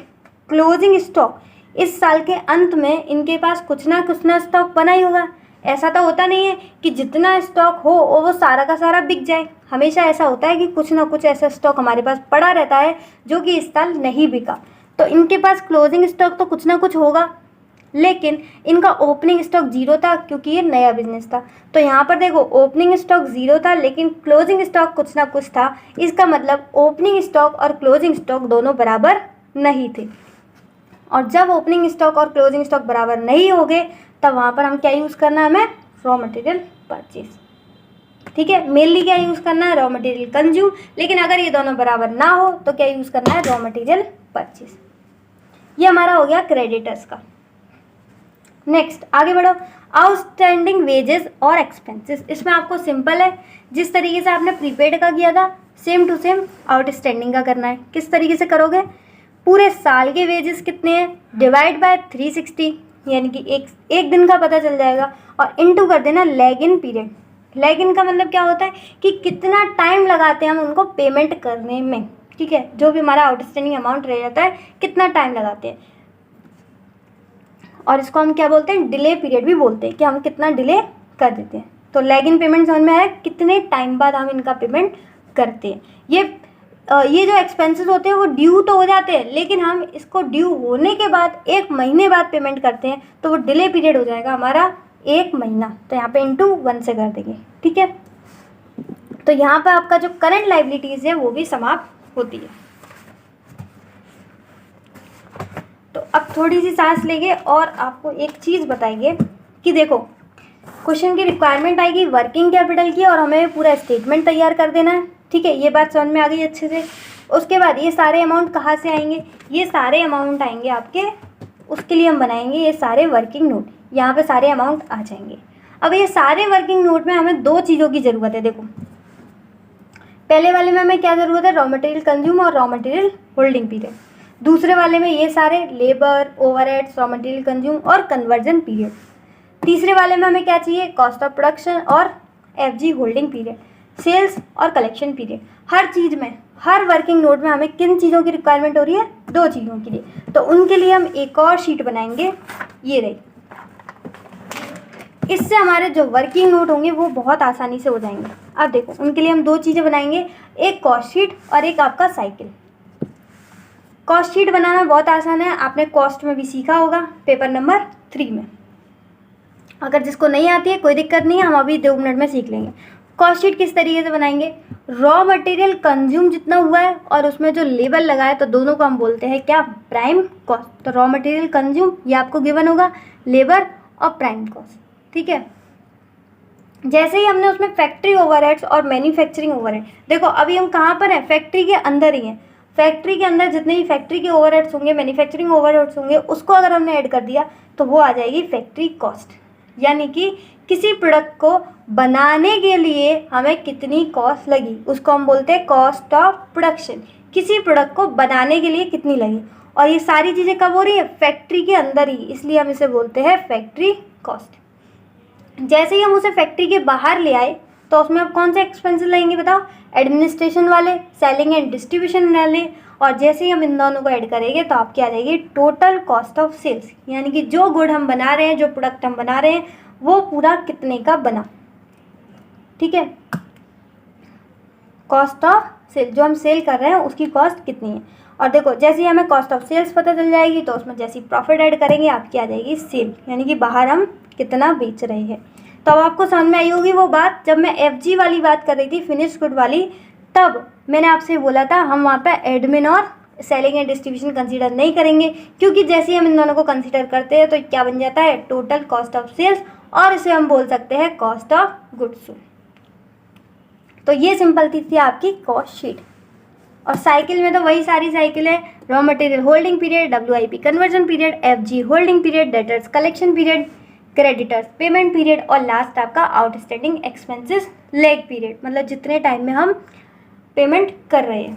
क्लोजिंग स्टॉक इस साल के अंत में इनके पास कुछ ना स्टॉक बना ही होगा। ऐसा तो होता नहीं है कि जितना स्टॉक हो वो सारा का सारा बिक जाए, हमेशा ऐसा होता है कि कुछ ना कुछ ऐसा स्टॉक हमारे पास पड़ा रहता है जो कि इस साल नहीं बिका। तो इनके पास क्लोजिंग स्टॉक तो कुछ ना कुछ होगा, लेकिन इनका ओपनिंग स्टॉक जीरो था क्योंकि ये नया बिजनेस था। तो यहाँ पर देखो, ओपनिंग स्टॉक जीरो था लेकिन क्लोजिंग स्टॉक कुछ ना कुछ था, इसका मतलब ओपनिंग स्टॉक और क्लोजिंग स्टॉक दोनों बराबर नहीं थे। और जब ओपनिंग स्टॉक और क्लोजिंग स्टॉक बराबर नहीं हो गए तब वहाँ पर हम क्या यूज़ करना है, हमें रॉ मटेरियल परचेज। ठीक है, मेनली क्या यूज़ करना है, रॉ मटेरियल कंज्यूम। लेकिन अगर ये दोनों बराबर ना हो तो क्या यूज़ करना है, रॉ मटेरियल परचेज। ये हमारा हो गया क्रेडिटर्स का। नेक्स्ट आगे बढ़ो, आउटस्टैंडिंग वेजेस और एक्सपेंसेस। इसमें आपको सिंपल है, जिस तरीके से आपने प्रीपेड का किया था सेम टू सेम आउटस्टैंडिंग का करना है। किस तरीके से करोगे, पूरे साल के वेजेस कितने हैं, डिवाइड बाय 360, यानी कि एक दिन का पता चल जाएगा, और इनटू कर देना लैग इन पीरियड। लैग इन का मतलब क्या होता है कि कितना टाइम लगाते हैं हम उनको पेमेंट करने में। ठीक है, जो भी हमारा आउटस्टैंडिंग अमाउंट रह जाता है कितना टाइम लगाते हैं, और इसको हम क्या बोलते हैं, डिले पीरियड भी बोलते हैं कि हम कितना डिले कर देते हैं। तो लैग इन पेमेंट समझ में आया, कितने टाइम बाद हम इनका पेमेंट करते हैं। ये जो एक्सपेंसेस होते हैं वो ड्यू तो हो जाते हैं, लेकिन हम इसको ड्यू होने के बाद 1 महीने बाद पेमेंट करते हैं, तो वो डिले पीरियड हो जाएगा हमारा 1 महीना। तो यहाँ पे इंटू 1 से कर देंगे। ठीक है, तो यहाँ पे आपका जो करंट लाइबिलिटीज़ है वो भी समाप्त होती है। अब थोड़ी सी सांस लेंगे और आपको एक चीज़ बताएंगे कि देखो क्वेश्चन की रिक्वायरमेंट आएगी वर्किंग कैपिटल की और हमें पूरा स्टेटमेंट तैयार कर देना है। ठीक है, ये बात समझ में आ गई अच्छे से। उसके बाद ये सारे अमाउंट कहाँ से आएंगे, ये सारे अमाउंट आएंगे आपके, उसके लिए हम बनाएंगे ये सारे वर्किंग नोट, यहाँ पे सारे अमाउंट आ जाएंगे। अब ये सारे वर्किंग नोट में हमें दो चीज़ों की ज़रूरत है। देखो पहले वाले में हमें क्या ज़रूरत है, रॉ मटेरियल कंज्यूम और रॉ मटेरियल होल्डिंग पीरियड। दूसरे वाले में ये सारे labour, overheads, raw material consume और कन्वर्जन पीरियड। तीसरे वाले में हमें क्या चाहिए, कॉस्ट ऑफ प्रोडक्शन और एफजी होल्डिंग पीरियड, सेल्स और कलेक्शन पीरियड। हर चीज़ में, हर वर्किंग नोट में हमें किन चीज़ों की रिक्वायरमेंट हो रही है, दो चीज़ों के लिए। तो उनके लिए हम एक और शीट बनाएंगे, ये रही। इससे हमारे जो वर्किंग नोट होंगे वो बहुत आसानी से हो जाएंगे। अब देखो उनके लिए हम दो चीज़ें बनाएंगे, एक कॉस्ट शीट और एक आपका साइकिल। कॉस्ट शीट बनाना बहुत आसान है, आपने कॉस्ट में भी सीखा होगा पेपर नंबर 3 में। अगर जिसको नहीं आती है कोई दिक्कत नहीं है, हम अभी 2 मिनट में सीख लेंगे। कॉस्ट शीट किस तरीके से बनाएंगे, रॉ मटेरियल कंज्यूम जितना हुआ है और उसमें जो लेबर लगा है तो दोनों को हम बोलते हैं क्या, प्राइम कॉस्ट। तो रॉ मटेरियल कंज्यूम ये आपको गिवन होगा, लेबर और प्राइम कॉस्ट। ठीक है, जैसे ही हमने उसमें फैक्ट्री ओवरहेड्स और मैन्युफैक्चरिंग ओवरहेड, देखो अभी हम कहाँ पर हैं, फैक्ट्री के अंदर ही हैं। फैक्ट्री के अंदर जितने भी फैक्ट्री के ओवरहेड्स होंगे, मैन्युफैक्चरिंग ओवरहेड्स होंगे, उसको अगर हमने ऐड कर दिया तो वो आ जाएगी फैक्ट्री कॉस्ट। यानी कि किसी प्रोडक्ट को बनाने के लिए हमें कितनी कॉस्ट लगी, उसको हम बोलते हैं कॉस्ट ऑफ प्रोडक्शन। किसी प्रोडक्ट को बनाने के लिए कितनी लगी, और ये सारी चीज़ें कब हो रही है, फैक्ट्री के अंदर ही, इसलिए हम इसे बोलते हैं फैक्ट्री कॉस्ट। जैसे ही हम उसे फैक्ट्री के बाहर ले आए तो उसमें अब कौन से एक्सपेंसेस लगेंगे बताओ, एडमिनिस्ट्रेशन वाले, सेलिंग एंड डिस्ट्रीब्यूशन वाले। और जैसे ही हम इन दोनों को ऐड करेंगे तो आपकी आ जाएगी टोटल कॉस्ट ऑफ सेल्स, यानी कि जो गुड हम बना रहे हैं, जो प्रोडक्ट हम बना रहे हैं वो पूरा कितने का बना। ठीक है, कॉस्ट ऑफ सेल, जो हम सेल कर रहे हैं उसकी कॉस्ट कितनी है। और देखो जैसे ही हमें कॉस्ट ऑफ सेल्स पता चल जाएगी तो उसमें जैसे ही प्रॉफिट ऐड करेंगे आपकी आ जाएगी सेल, यानी कि बाहर हम कितना बेच रहे हैं। तो अब आपको समझ में आई होगी वो बात, जब मैं एफजी वाली बात कर रही थी, फिनिश गुड वाली, तब मैंने आपसे बोला था हम वहाँ पे एडमिन और सेलिंग एंड डिस्ट्रीब्यूशन कंसीडर नहीं करेंगे, क्योंकि जैसे ही हम इन दोनों को कंसीडर करते हैं तो क्या बन जाता है, टोटल कॉस्ट ऑफ सेल्स, और इसे हम बोल सकते हैं कॉस्ट ऑफ गुड्स सोल्ड। तो ये सिंपल थी आपकी कॉस्ट शीट। और साइकिल में तो वही सारी साइकिल है, raw material holding period, WIP conversion period, FG holding period, debtors collection period, creditors payment period, और लास्ट आपका आउटस्टैंडिंग एक्सपेंसेस लेग पीरियड, मतलब जितने टाइम में हम पेमेंट कर रहे हैं।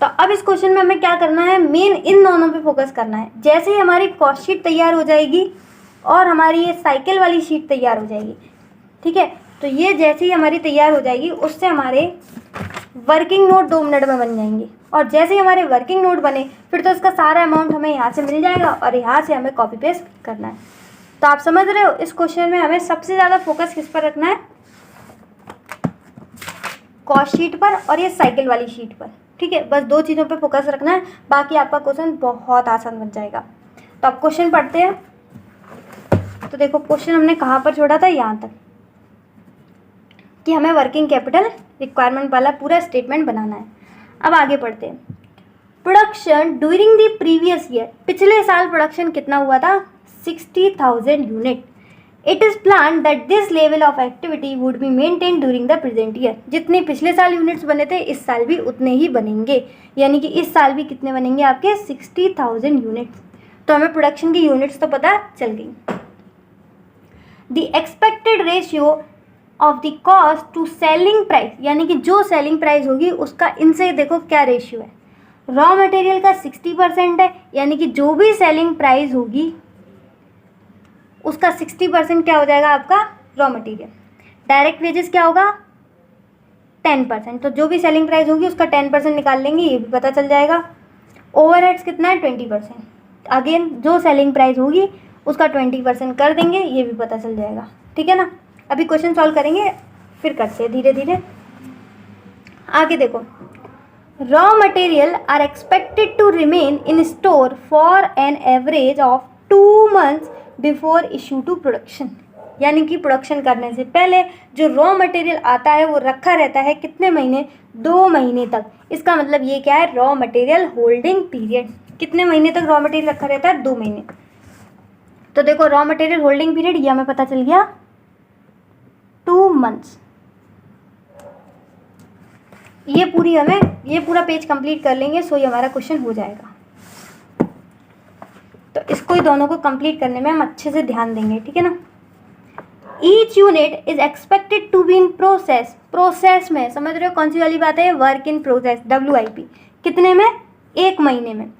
तो अब इस क्वेश्चन में हमें क्या करना है, मेन इन दोनों पे फोकस करना है। जैसे ही हमारी कॉस्ट शीट तैयार हो जाएगी और हमारी ये साइकिल वाली शीट तैयार हो जाएगी, ठीक है, तो ये जैसे ही हमारी तैयार हो जाएगी उससे हमारे वर्किंग नोट 2 मिनट में बन जाएंगे। और जैसे ही हमारे वर्किंग नोट बने फिर तो इसका सारा अमाउंट हमें यहाँ से मिल जाएगा और यहाँ से हमें कॉपी पेस्ट करना है। तो आप समझ रहे हो इस क्वेश्चन में हमें सबसे ज़्यादा फोकस किस पर रखना है, कॉस्ट शीट पर और ये साइकिल वाली शीट पर। ठीक है, बस 2 चीज़ों पे फोकस रखना है, बाकी आपका क्वेश्चन बहुत आसान बन जाएगा। तो अब क्वेश्चन पढ़ते हैं। तो देखो क्वेश्चन हमने कहाँ पर छोड़ा था, यहाँ तक कि हमें वर्किंग कैपिटल रिक्वायरमेंट वाला पूरा स्टेटमेंट बनाना है। अब आगे पढ़ते हैं। Production during the previous year, पिछले साल प्रोडक्शन कितना हुआ था, 60,000 unit. It is plan that this level of activity would be maintain during the present year. जितने पिछले साल यूनिट्स बने थे इस साल भी उतने ही बनेंगे, यानी कि इस साल भी कितने बनेंगे आपके 60,000 यूनिट्स। तो हमें प्रोडक्शन की यूनिट्स तो पता चल गई। The expected ratio of the cost to selling price, यानी कि जो सेलिंग प्राइस होगी उसका इनसे देखो क्या रेशियो है, रॉ मटेरियल का 60% है, यानी कि जो भी सेलिंग प्राइस होगी उसका 60% क्या हो जाएगा आपका रॉ मटेरियल। डायरेक्ट वेजेस क्या होगा 10%, तो जो भी सेलिंग प्राइस होगी उसका 10% निकाल लेंगे, ये भी पता चल जाएगा। ओवरहेड्स कितना है 20%, अगेन जो सेलिंग प्राइस होगी उसका 20% कर देंगे, ये भी पता चल जाएगा। ठीक है ना, अभी क्वेश्चन सॉल्व करेंगे फिर करते हैं धीरे धीरे। आगे देखो, raw material are expected to remain in store for an average of 2 months before issue to production, यानी कि प्रोडक्शन करने से पहले जो रॉ मटेरियल आता है वो रखा रहता है कितने महीने, 2 महीने तक। इसका मतलब ये क्या है, रॉ मटेरियल होल्डिंग पीरियड। कितने महीने तक रॉ मटेरियल रखा रहता है? 2 महीने। तो देखो रॉ मटेरियल होल्डिंग पीरियड ये हमें पता चल गया 2 मंथ्स। ये पूरा पेज कंप्लीट कर लेंगे सो ये हमारा क्वेश्चन हो जाएगा। तो इसको ही दोनों को कंप्लीट करने में हम अच्छे से ध्यान देंगे, ठीक है ना। Each unit is expected to be in process, process में समझ रहे हो कौन सी वाली बात है? Work in process, WIP। कितने में? 1 महीने में।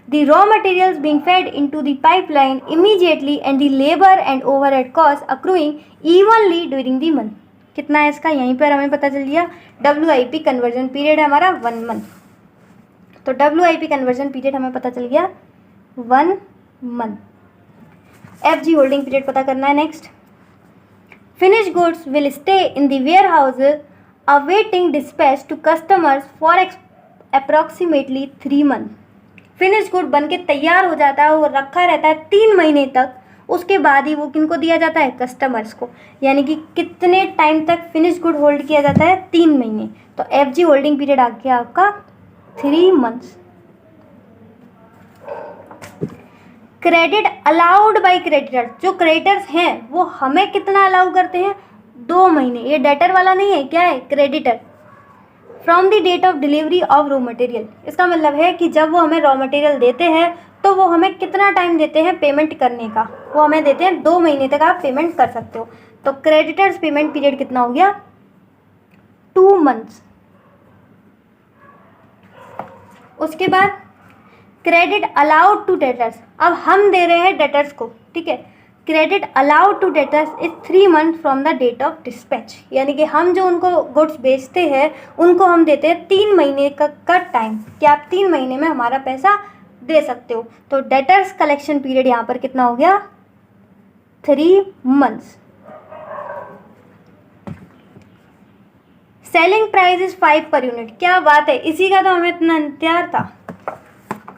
The raw materials being fed into the pipeline immediately and the labour and overhead cost accruing evenly during the month. कितना है इसका? यहीं पर हमें पता चल गया। WIP कन्वर्जन पीरियड है हमारा 1 मंथ। तो WIP कन्वर्जन पीरियड हमें पता चल गया 1 मंथ। FG होल्डिंग पीरियड पता करना है। Next, finished goods will stay in the warehouses awaiting dispatch to customers for approximately 3 months. Finish good बन के तैयार हो जाता है, वो रखा रहता है 3 महीने तक। उसके बाद ही वो किनको दिया जाता है? कस्टमर्स को। यानी कि कितने टाइम तक फिनिश गुड होल्ड किया जाता है? 3 महीने। तो FG होल्डिंग पीरियड आ गया आपका 3 months. Credit allowed by creditors, जो क्रेडिटर्स हैं वो हमें कितना अलाउ करते हैं? 2 महीने। ये डेटर वाला नहीं है, क्या है? Creditor. From the date of delivery of raw material, इसका मतलब है कि जब वो हमें रॉ मटेरियल देते हैं तो वो हमें कितना टाइम देते हैं पेमेंट करने का? वो हमें देते हैं 2 महीने तक आप पेमेंट कर सकते हो। तो क्रेडिटर्स पेमेंट पीरियड कितना हो गया? 2 मंथ्स। उसके बाद क्रेडिट अलाउड टू डेटर्स, अब हम दे रहे हैं डेटर्स को, ठीक है। Credit allowed to debtors is 3 month from the date of dispatch, यानी कि हम जो उनको गुड्स बेचते हैं उनको हम देते हैं 3 महीने का टाइम कि आप 3 महीने में हमारा पैसा दे सकते हो। तो डेटर्स कलेक्शन पीरियड यहाँ पर कितना हो गया? 3 मंथ्स। सेलिंग प्राइस इज 5 पर यूनिट, क्या बात है, इसी का तो हमें इतना इंतजार था।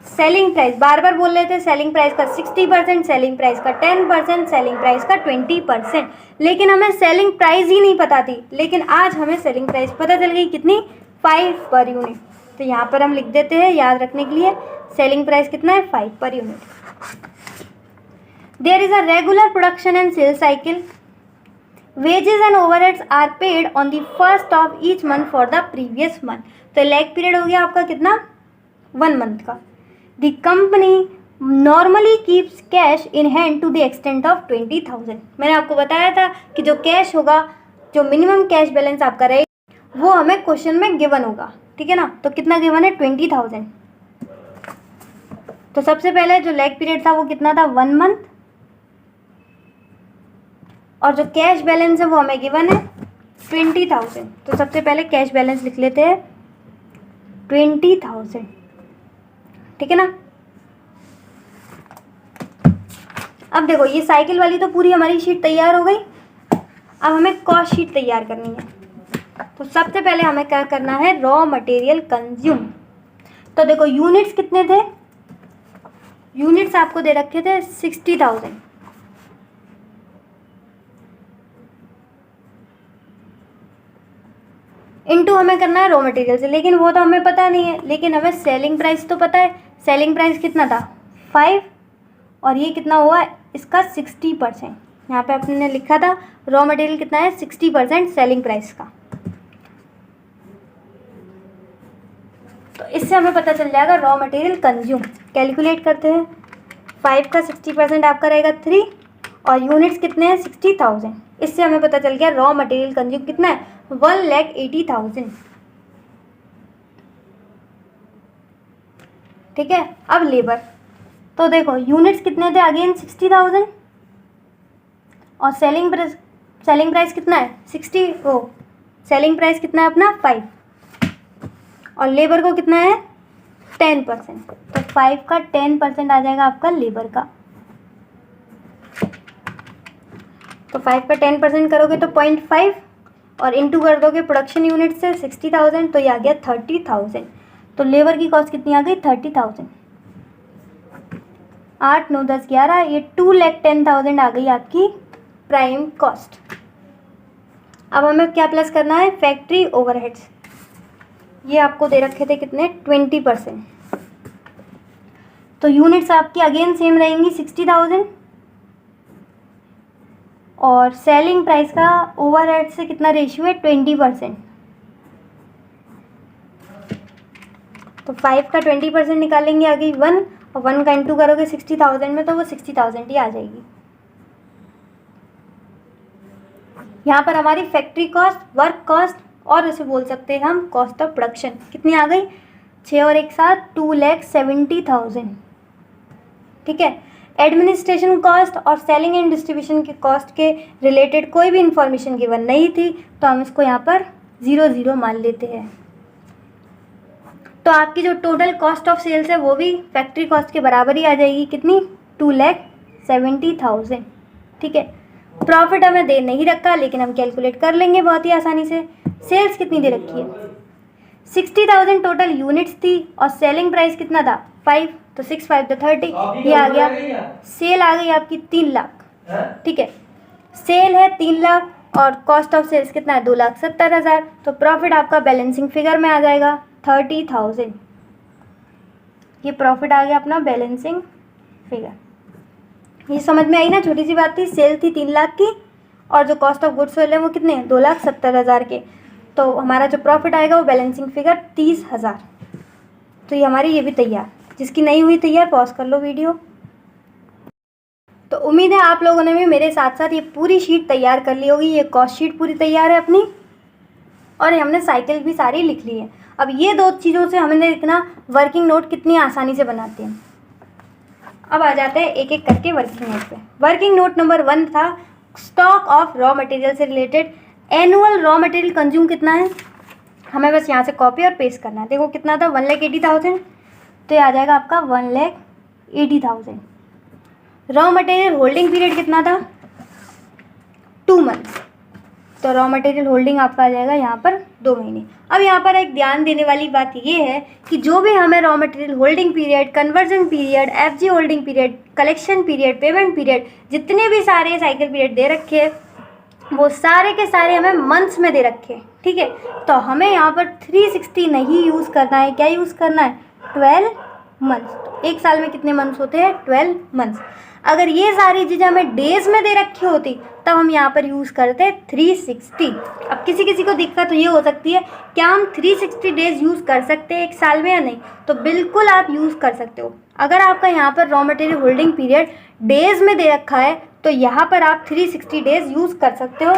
सेलिंग प्राइस बार बार बोल रहे थे, सेलिंग प्राइस का 60%, सेलिंग प्राइस का 10%, सेलिंग प्राइस का 20%, लेकिन हमें सेलिंग प्राइस ही नहीं पता थी। लेकिन आज हमें सेलिंग प्राइस पता चल गई, कितनी? 5 पर यूनिट। तो यहाँ पर हम लिख देते हैं याद रखने के लिए, सेलिंग प्राइस कितना है? 5 पर unit. There is a regular production and sale cycle, wages and overheads are paid on the first of each month for the previous month. तो लैग पीरियड हो गया आपका कितना? 1 मंथ का। The company normally keeps cash in hand to the extent of 20,000। मैंने आपको बताया था कि जो कैश होगा, जो मिनिमम कैश बैलेंस आपका रहेगा वो हमें क्वेश्चन में गिवन होगा, ठीक है ना। तो कितना गिवन है? 20,000। तो सबसे पहले जो लैग पीरियड था वो कितना था? 1 मंथ। और जो कैश बैलेंस है वो हमें गिवन है 20,000। तो सबसे पहले कैश बैलेंस लिख लेते हैं 20,000, ठीक है ना। अब देखो ये साइकिल वाली तो पूरी हमारी शीट तैयार हो गई। अब हमें कॉस्ट शीट तैयार करनी है। तो सबसे पहले हमें क्या करना है? Raw material consume. तो देखो यूनिट्स कितने थे? यूनिट्स आपको दे रखे थे 60,000। इनटू हमें करना है रॉ मटेरियल से, लेकिन वो तो हमें पता नहीं है। लेकिन हमें सेलिंग प्राइस तो पता है। सेलिंग प्राइस कितना था? 5। और ये कितना हुआ इसका? 60%। यहाँ पे आपने लिखा था रॉ मटेरियल कितना है? 60% सेलिंग प्राइस का। तो इससे हमें पता चल जाएगा रॉ मटेरियल कंज्यूम। कैलकुलेट करते हैं। 5 का 60% आपका रहेगा 3 और यूनिट्स कितने हैं? 60,000। इससे हमें पता चल गया रॉ मटेरियल कंज्यूम कितना है? 1,80,000, ठीक है। अब लेबर, तो देखो यूनिट्स कितने थे? अगेन 60,000 और सेलिंग प्राइस कितना है? 60। सेलिंग प्राइस कितना है अपना? 5 और लेबर को कितना है? 10%। तो 5 का 10% आ जाएगा आपका लेबर का। तो 5 का 10% करोगे तो 0.5 और इंटू कर दोगे प्रोडक्शन यूनिट से 60,000, तो ये आ गया 30,000। तो लेबर की कॉस्ट कितनी आ गई? 30,000। 8, 9, 10, 11, ये 2,10,000 आ गई आपकी प्राइम कॉस्ट। अब हमें क्या प्लस करना है? Factory overheads. ये आपको दे रखे थे कितने? 20%। तो यूनिट्स आपकी अगेन सेम रहेंगी 60,000, और सेलिंग प्राइस का ओवरहेड से कितना रेशियो है 20%। तो 5 का 20% निकालेंगे आगे 1, और 1 का इंटू करोगे 60,000 में तो वो 60,000 ही आ जाएगी। यहाँ पर हमारी फैक्ट्री कॉस्ट, वर्क कॉस्ट, और इसे बोल सकते हैं हम कॉस्ट ऑफ प्रोडक्शन, कितनी आ गई 6 और 1 7, 2,70,000। ठीक है। एडमिनिस्ट्रेशन कॉस्ट और सेलिंग एंड डिस्ट्रीब्यूशन के कॉस्ट के रिलेटेड कोई भी इंफॉर्मेशन गिवन नहीं थी, तो हम इसको यहाँ पर 0 मान लेते हैं। तो आपकी जो टोटल कॉस्ट ऑफ सेल्स है वो भी फैक्ट्री कॉस्ट के बराबर ही आ जाएगी, कितनी 2,70,000। ठीक है। प्रॉफिट हमें दे नहीं रखा, लेकिन हम कैलकुलेट कर लेंगे बहुत ही आसानी से। सेल्स कितनी दे रखी है 60,000 टोटल यूनिट्स थी, और सेलिंग प्राइस कितना था 5, तो 6 5 तो 30, ये आ गया। सेल आ गई आपकी 3 लाख। ठीक है। सेल है 3 लाख और कॉस्ट ऑफ सेल्स कितना है 2,70,000, तो प्रॉफिट आपका बैलेंसिंग फिगर में आ जाएगा 30,000। ये प्रॉफिट आ गया अपना बैलेंसिंग फिगर। ये समझ में आई ना, छोटी सी बात थी। सेल थी 3 लाख की, और जो कॉस्ट ऑफ गुड्स सोल्ड है वो कितने 2,70,000 के, तो हमारा जो प्रॉफिट आएगा वो बैलेंसिंग फिगर 30,000। तो ये हमारी ये भी तैयार। जिसकी नहीं हुई तैयार पॉज कर लो वीडियो। तो उम्मीद है आप लोगों ने भी मेरे साथ साथ ये पूरी शीट तैयार कर ली होगी। ये कॉस्ट शीट पूरी तैयार है अपनी, और हमने साइकिल भी सारी लिख ली है। अब ये 2 चीज़ों से हमने लिखना वर्किंग नोट कितनी आसानी से बनाते हैं। अब आ जाते हैं एक एक करके वर्किंग नोट पे। वर्किंग नोट नंबर 1 था स्टॉक ऑफ रॉ मटेरियल से related. Annual raw material consume कितना है, हमें बस यहाँ से कॉपी और पेस्ट करना है। देखो कितना था 1,80,000, तो ये आ जाएगा आपका 1,80,000। रॉ मटेरियल होल्डिंग पीरियड कितना था 2 मंथ्स, तो रॉ मटेरियल होल्डिंग आपका आ जाएगा यहाँ पर 2 महीने। अब यहाँ पर एक ध्यान देने वाली बात ये है कि जो भी हमें raw material holding period, conversion period, FG holding period, collection period, payment period, जितने भी सारे साइकिल पीरियड दे रखे हैं वो सारे के सारे हमें मंथ्स में दे रखे हैं। ठीक है। तो हमें यहाँ पर 360 नहीं यूज़ करना है, क्या यूज़ करना है 12 मंथ्स। तो एक साल में कितने मंथ्स होते हैं 12 मंथ्स। अगर ये सारी चीज़ें हमें डेज में दे रखी होती तब हम यहाँ पर यूज़ करते 360। अब किसी किसी को दिक्कत तो ये हो सकती है क्या हम 360 डेज यूज़ कर सकते हैं एक साल में या नहीं, तो बिल्कुल आप यूज़ कर सकते हो। अगर आपका यहाँ पर raw material holding period days में दे रखा है तो यहाँ पर आप 360 डेज यूज़ कर सकते हो।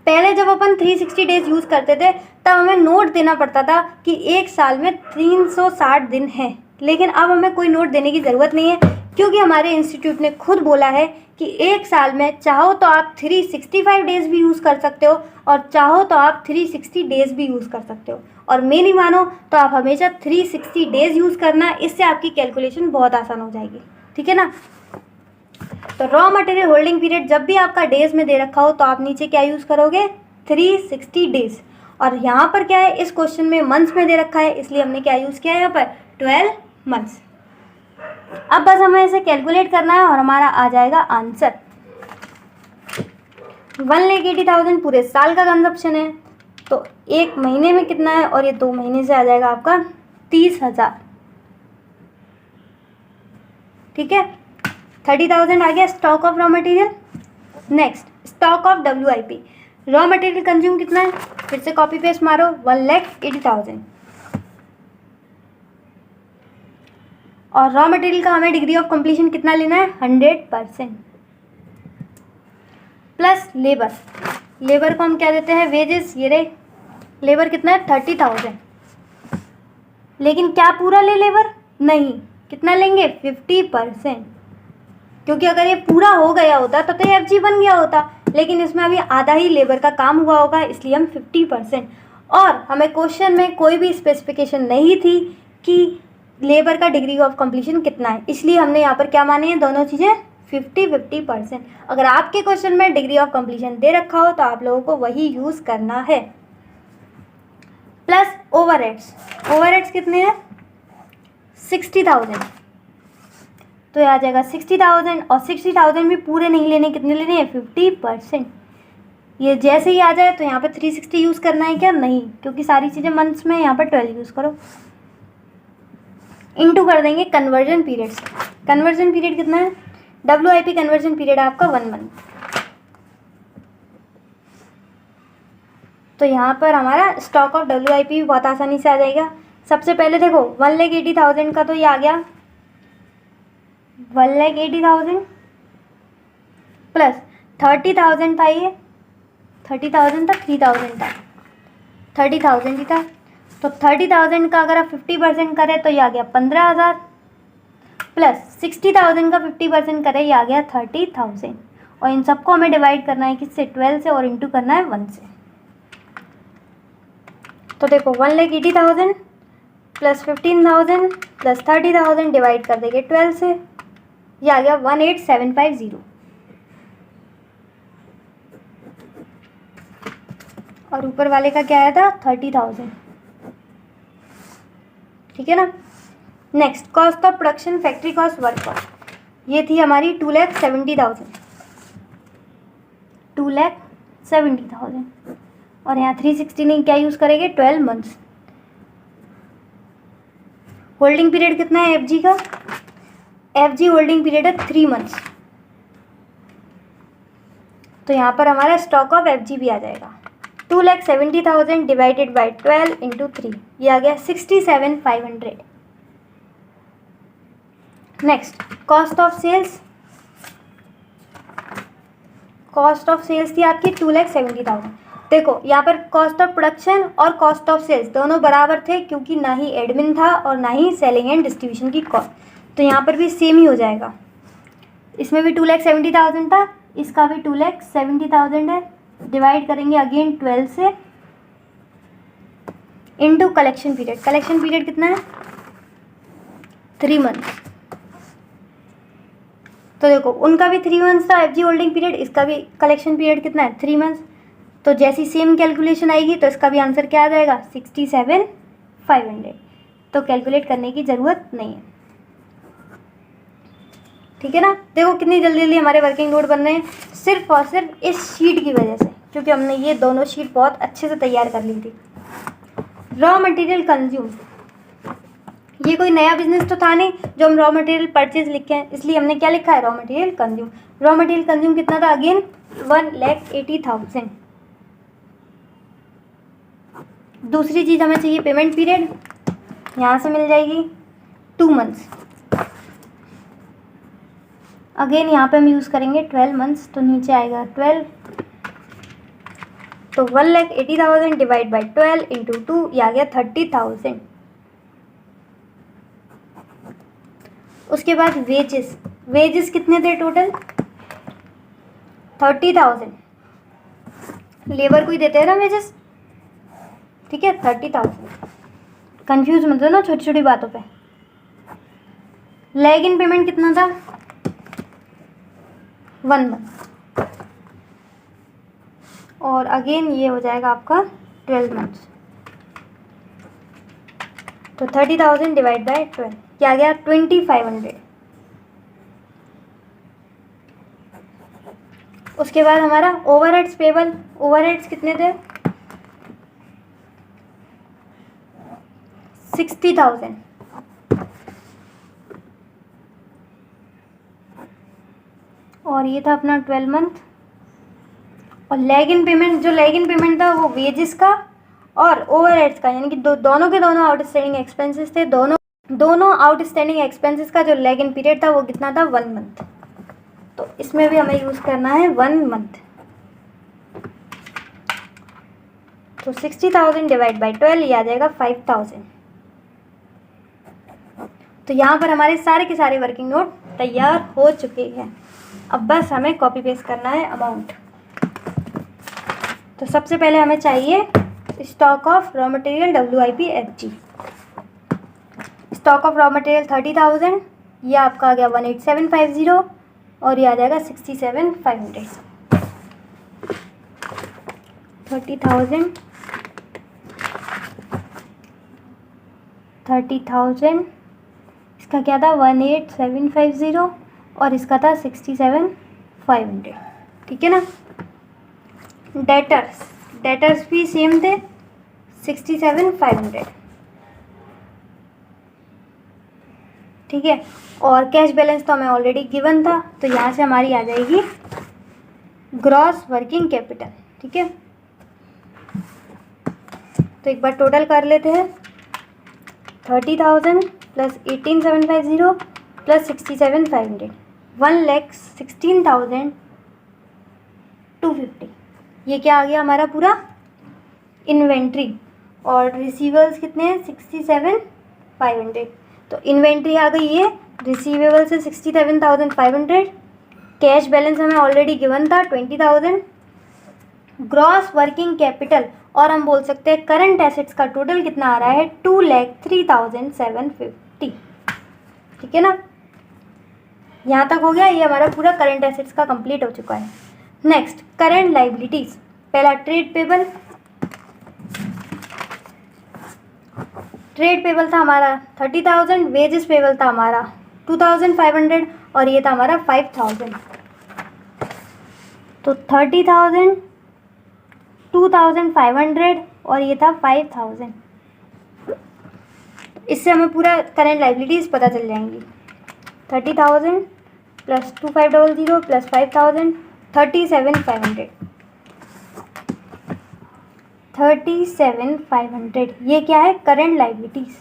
पहले जब अपन 360 डेज यूज़ करते थे तब हमें नोट देना पड़ता था कि एक साल में 360 दिन हैं, लेकिन अब हमें कोई नोट देने की ज़रूरत नहीं है, क्योंकि हमारे इंस्टीट्यूट ने खुद बोला है कि एक साल में चाहो तो आप 365 डेज़ भी यूज़ कर सकते हो और चाहो तो आप 360 डेज़ भी यूज़ कर सकते हो। और मेरी मानो तो आप हमेशा 360 डेज़ यूज़ करना, इससे आपकी कैलकुलेशन बहुत आसान हो जाएगी। ठीक है ना। तो रॉ मटेरियल होल्डिंग पीरियड जब भी आपका डेज में दे रखा हो तो आप नीचे क्या यूज़ करोगे 360 डेज। और यहाँ पर क्या है, इस क्वेश्चन में मंथ्स में दे रखा है, इसलिए हमने क्या यूज़ किया है यहाँ पर 12 मंथ्स। अब बस हमें इसे कैलकुलेट करना है और हमारा आ जाएगा आंसर 1,80,000 पूरे साल का कंजप्शन है। तो एक महीने में कितना है, और ये 2 महीने से आ जाएगा आपका 30,000। ठीक है। 30,000 आ गया stock of raw material. Next stock of WIP। Raw material consume कितना है, फिर से कॉपी पेस्ट मारो 1,80,000। और रॉ मटेरियल का हमें डिग्री ऑफ कंप्लीशन कितना लेना है 100%। प्लस लेबर, लेबर को हम क्या देते हैं वेजेस, ये रे लेबर कितना है 30,000। लेकिन क्या पूरा ले लेबर, नहीं, कितना लेंगे 50%, क्योंकि अगर ये पूरा हो गया होता तो ये FG बन गया होता, लेकिन इसमें अभी आधा ही लेबर का काम हुआ होगा, इसलिए हम 50%। और हमें क्वेश्चन में कोई भी स्पेसिफिकेशन नहीं थी कि लेबर का डिग्री ऑफ कंप्लीशन कितना है, इसलिए हमने यहाँ पर क्या माने हैं दोनों चीज़ें 50-50%। अगर आपके क्वेश्चन में डिग्री ऑफ कंप्लीशन दे रखा हो तो आप लोगों को वही यूज़ करना है। प्लस ओवरहेड्स, ओवरहेड्स कितने हैं 60,000, तो आ जाएगा 60,000। और 60,000 भी पूरे नहीं लेने, कितने लेने हैं 50%। ये जैसे ही आ जाए तो यहाँ पर 360 यूज़ करना है क्या, नहीं, क्योंकि सारी चीज़ें मंथ्स में, यहाँ पर 12 यूज़ करो। इनटू कर देंगे कन्वर्जन पीरियड से। कन्वर्जन पीरियड कितना है, WIP कन्वर्जन पीरियड आपका 1 मंथ। तो यहाँ पर हमारा स्टॉक ऑफ WIP भी बहुत आसानी से आ जाएगा। सबसे पहले देखो 1,80,000 का तो ये आ गया, 1,80,000 प्लस 30,000 था, ये 30,000 था, 3,000 था, 30,000 ही था। तो 30,000 का अगर आप 50% करें तो ये आ गया 15,000 प्लस 60,000 का 50% करें, ये आ गया 30,000। और इन सबको हमें डिवाइड करना है किससे, 12 से, और इंटू करना है 1 से। तो देखो 1,80,000 प्लस 15,000 प्लस 30,000 डिवाइड कर देंगे 12 से, ये आ गया 18,750। और ऊपर वाले का क्या आया था, 30,000। ठीक है ना। Next cost of production, factory cost, work cost, ये थी हमारी 2,70,000, 2,70,000। और यहाँ 360 नहीं, क्या यूज़ करेंगे, 12 मंथ्स। होल्डिंग पीरियड कितना है FG का, FG होल्डिंग पीरियड है 3 मंथ्स। तो यहाँ पर हमारा स्टॉक ऑफ FG भी आ जाएगा, 2,70,000 डिवाइडेड बाई 12 इंटू 3, ये आ गया 67,500। Next cost of sales, cost of sales थी आपकी 2,70,000। देखो यहाँ पर कॉस्ट ऑफ प्रोडक्शन और कॉस्ट ऑफ सेल्स दोनों बराबर थे, क्योंकि ना ही एडमिन था और ना ही सेलिंग एंड डिस्ट्रीब्यूशन की कॉस्ट, तो यहाँ पर भी सेम ही हो जाएगा। इसमें भी 2,70,000 था, इसका भी 2,70,000 है। डिवाइड करेंगे अगेन 12 से, into collection period. Collection period कितना है, 3 मंथ्स। तो देखो उनका भी 3 मंथ्स था FG होल्डिंग पीरियड, इसका भी कलेक्शन पीरियड कितना है, 3 मंथ्स। तो जैसी सेम कैलकुलेशन आएगी तो इसका भी आंसर क्या आ जाएगा, 67,500। तो कैलकुलेट करने की ज़रूरत नहीं है। ठीक है ना। देखो कितनी जल्दी जल्दी हमारे वर्किंग नोट बन रहे हैं, सिर्फ और सिर्फ इस शीट की वजह से, क्योंकि हमने ये दोनों शीट बहुत अच्छे से तैयार कर ली थी। रॉ मटेरियल कंज्यूम, ये कोई नया बिजनेस तो था नहीं जो हम रॉ मटेरियल परचेज लिखे हैं, इसलिए हमने क्या लिखा है, raw material consume. Raw material consume कितना था, अगेन 1,80,000। दूसरी चीज़ हमें चाहिए पेमेंट पीरियड, यहाँ से मिल जाएगी 2 मंथ्स। अगेन यहाँ पे हम यूज़ करेंगे 12 मंथ्स, तो नीचे आएगा 12। तो 1,80,000 डिवाइड बाई 12 इंटू 2, ये आ गया 30,000। उसके बाद वेजेस, वेजेस कितने थे टोटल, 30,000। लेबर को ही देते हैं ना वेजेस, ठीक है, 30,000। कंफ्यूज मत हो ना छोटी छोटी बातों पे। लैग इन पेमेंट कितना था, 1 मंथ। और अगेन ये हो जाएगा आपका 12 मंथ्स। तो 30,000 डिवाइड बाई 12, क्या आ गया, 2,500। उसके बाद हमारा ओवरहेड्स पेबल, ओवरहेड्स कितने थे, 60,000। और ये था अपना 12 मंथ। और लैग इन पेमेंट, जो लैग इन पेमेंट था वो वेजेस का और ओवरहेड्स का, यानी कि दोनों के दोनों आउटस्टैंडिंग एक्सपेंसेस थे। दोनों आउटस्टैंडिंग एक्सपेंसेस का जो लैग इन पीरियड था वो कितना था, 1 मंथ। तो इसमें भी हमें यूज़ करना है 1 मंथ। तो 60,000 डिवाइड बाई 12, ये आ जाएगा 5,000। तो यहाँ पर हमारे सारे के सारे वर्किंग नोट तैयार हो चुके हैं। अब बस हमें कॉपी पेस्ट करना है अमाउंट। तो सबसे पहले हमें चाहिए stock of raw material WIP FG। Stock of raw material 30,000, ये आपका आ गया 18750, और ये आ जाएगा 67,500। 30,000 इसका क्या था, 18750, और इसका था 67,500। ठीक है ना। डेटर्स भी सेम थे, 67,500। ठीक है। और कैश बैलेंस तो हमें ऑलरेडी गिवन था, तो यहाँ से हमारी आ जाएगी ग्रॉस वर्किंग कैपिटल। ठीक है, तो एक बार टोटल कर लेते हैं। 30,000 प्लस 18,750 प्लस 67,500, 1,16,250। ये क्या आ गया हमारा पूरा इन्वेंट्री। और रिसीवेबल्स कितने हैं? 67,500। तो इन्वेंट्री आ गई है, रिसीवेबल से 67,500, कैश बैलेंस हमें ऑलरेडी गिवन था 20,000, ग्रॉस वर्किंग कैपिटल और हम बोल सकते हैं करंट एसेट्स का टोटल कितना आ रहा है? 2,03,750। ठीक है ना, यहाँ तक हो गया। ये हमारा पूरा करंट एसेट्स का कंप्लीट हो चुका है। Next current liabilities. पहला ट्रेड पेबल। ट्रेड पेबल था हमारा 30,000, वेजेस पेबल था हमारा 2,500 और ये था हमारा 5,000। तो 30,000, 2,500 और ये था 5,000। इससे हमें पूरा करंट लाइबिलिटीज़ पता चल जाएंगी। 30,000 प्लस 2,500 प्लस 5,000, 37,500। 37,500 ये क्या है? Current liabilities.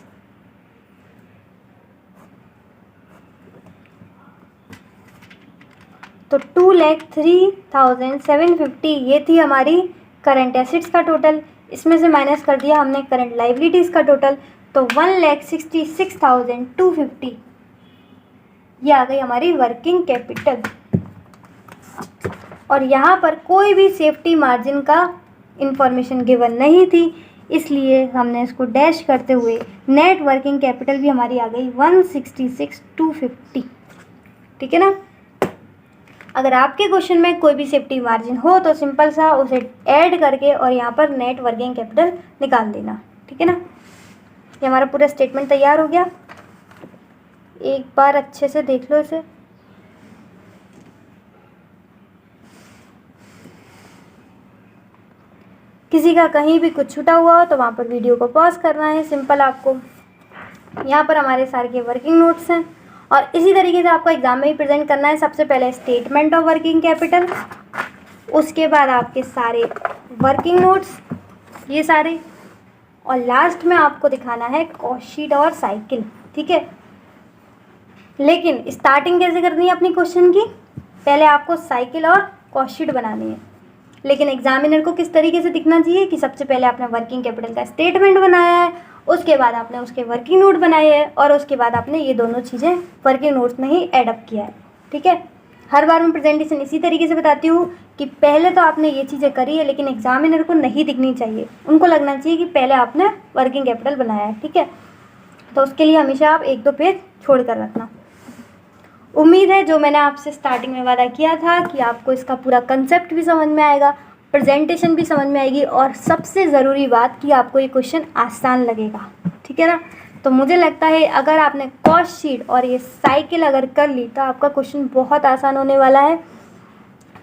तो 2,03,750 ये थी हमारी करंट एसेट्स का टोटल। इसमें से माइनस कर दिया हमने करंट लाइबिलिटीज का टोटल, तो 1,66,250 ये आ गई हमारी वर्किंग कैपिटल। और यहाँ पर कोई भी सेफ्टी मार्जिन का इंफॉर्मेशन गिवन नहीं थी, इसलिए हमने इसको डैश करते हुए नेट वर्किंग कैपिटल भी हमारी आ गई 166,250। ठीक है ना। अगर आपके क्वेश्चन में कोई भी सेफ्टी मार्जिन हो तो सिंपल सा उसे ऐड करके और यहाँ पर नेट वर्किंग कैपिटल निकाल देना। ठीक है ना, ये हमारा पूरा स्टेटमेंट तैयार हो गया। एक बार अच्छे से देख लो इसे। किसी का कहीं भी कुछ छूटा हुआ हो तो वहाँ पर वीडियो को पॉज करना है। सिंपल आपको यहाँ पर हमारे सारे के वर्किंग नोट्स हैं और इसी तरीके से आपको एग्जाम में ही प्रेजेंट करना है। सबसे पहले स्टेटमेंट ऑफ वर्किंग कैपिटल, उसके बाद आपके सारे वर्किंग नोट्स ये सारे, और लास्ट में आपको दिखाना है कॉस्ट शीट और साइकिल। ठीक है, लेकिन स्टार्टिंग कैसे करनी है अपनी क्वेश्चन की? पहले आपको साइकिल और कॉस्ट शीट बनानी है, लेकिन एग्जामिनर को किस तरीके से दिखना चाहिए कि सबसे पहले आपने वर्किंग कैपिटल का स्टेटमेंट बनाया है, उसके बाद आपने उसके वर्किंग नोट बनाए हैं और उसके बाद आपने ये दोनों चीज़ें वर्किंग नोट्स में ही एडअप किया है। ठीक है, हर बार मैं प्रेजेंटेशन इसी तरीके से बताती हूँ कि पहले तो आपने ये चीज़ें करी है, लेकिन एग्जामिनर को नहीं दिखनी चाहिए, उनको लगना चाहिए कि पहले आपने वर्किंग कैपिटल बनाया है। ठीक है, तो उसके लिए हमेशा आप 1-2 पेज छोड़ कर रखना। उम्मीद है जो मैंने आपसे स्टार्टिंग में वादा किया था कि आपको इसका पूरा कंसेप्ट भी समझ में आएगा, प्रेजेंटेशन भी समझ में आएगी और सबसे ज़रूरी बात कि आपको ये क्वेश्चन आसान लगेगा। ठीक है ना, तो मुझे लगता है अगर आपने कॉस्ट शीट और ये साइकिल अगर कर ली तो आपका क्वेश्चन बहुत आसान होने वाला है।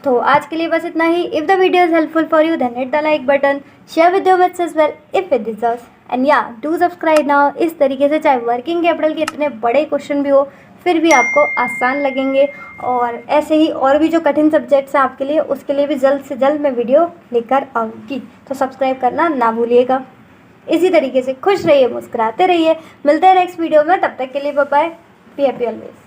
तो आज के लिए बस इतना ही। If the video is helpful for you then hit the like button, share with your mates as well if it deserves, and या डू सब्सक्राइब नाउ। इस तरीके से चाहे वर्किंग कैपिटल के इतने बड़े क्वेश्चन भी हो फिर भी आपको आसान लगेंगे, और ऐसे ही और भी जो कठिन सब्जेक्ट्स हैं आपके लिए उसके लिए भी जल्द से जल्द मैं वीडियो लेकर आऊँगी। तो सब्सक्राइब करना ना भूलिएगा। इसी तरीके से खुश रहिए, मुस्कुराते रहिए। मिलते हैं नेक्स्ट वीडियो में, तब तक के लिए bye bye, be happy always.